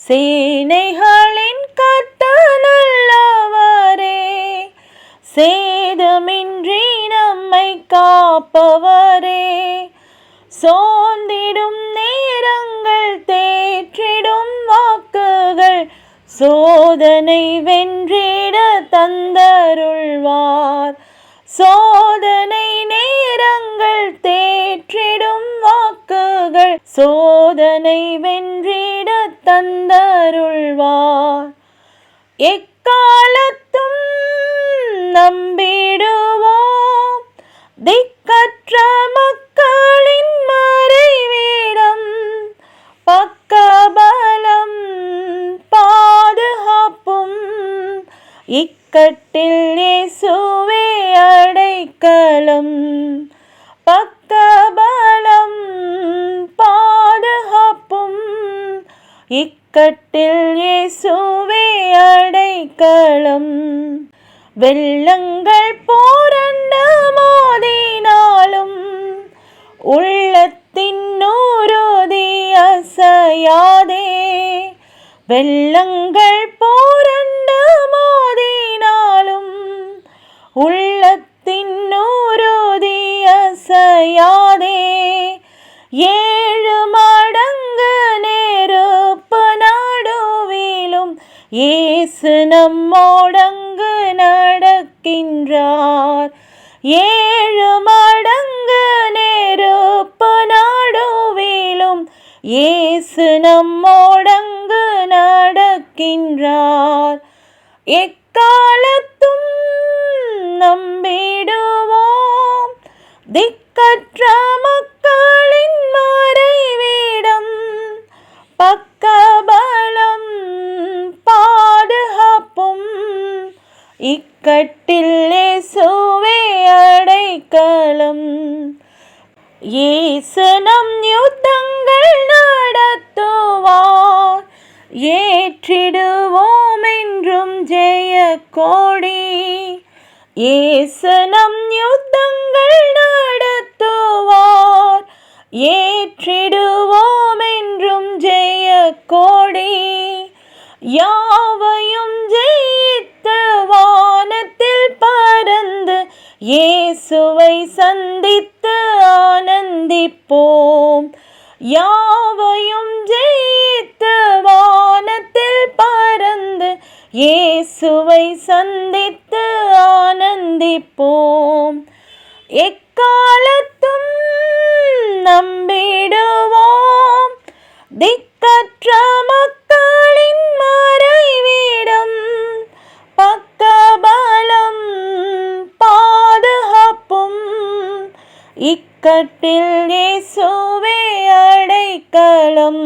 சேனைகளின் கர்த்தர் நல்லவரே, சேதமின்றி நம்மை காப்பவரே. சோர்ந்திடும் நேரங்கள் தேற்றிடும் வாக்குகள் சோதனை வென்றிட தந்தருள்வார். சோதனை நேரங்கள் தேற்றிடும் வாக்குகள் சோதனை வென்றிட தந்தருள்வார். எக்காலத்தும் நம்பிடுவோம் திக்கற்ற மக்களின் மறைவிடம். பக்கபலம் பாதுகாப்பும் இக்கட்டில் இயேசுவே அடைக்கலம். பக்கபலம் பாதுகாப்பும் இக்கட்டில் இயேசுவே அடைக்கலம். வெள்ளங்கள் போரண்ட மோதினாலும் உள்ளத்தின் உறுதி அசையாதே. வெள்ளங்கள் போரண்ட மோதினாலும் உள்ளத்தின் உறுதி அசையாதே. 7 மடங்கு நெருப்பு நடுவிலும் இயேசு நம்மோடங்கு நடக்கின்றார். 7 மடங்கு நெருப்பு நடுவிலும் இயேசு நம்மோடங்கு நடக்கின்றார். எக்காலத்தும் நம்பிடுவோம் திக்கற்ற மக்களின் மறைவிடம். பக்கபலம் பாதுகாப்பும் இக்கட்டில் இயேசுவே அடைக்கலம். இயேசு நம் யுத்தங்கள் நடத்துவார், ஏற்றிடுவோம் என்றும் ஜெய கொடி. இயேசு நம் யுத்தங்கள் நடத்துவார், ஏற்றிடுவோம் என்றும் ஜெய கொடி. யாவையும் ஜெயித்து வானத்தில் பறந்து இயேசுவை சந்தித்து ஆனந்திப்போம். யாவையும் ஜெயித்து வானத்தில் பறந்து இயேசுவை சந்தித்து ஆனந்திப்போம். எக்காலத்தும் நம்பிடுவோம் திக்கற்ற மக்களின் மறைவிடம். பக்கபலம் பாதுகாப்பும் இக்கட்டில் இயேசுவே அடைக்கலம்.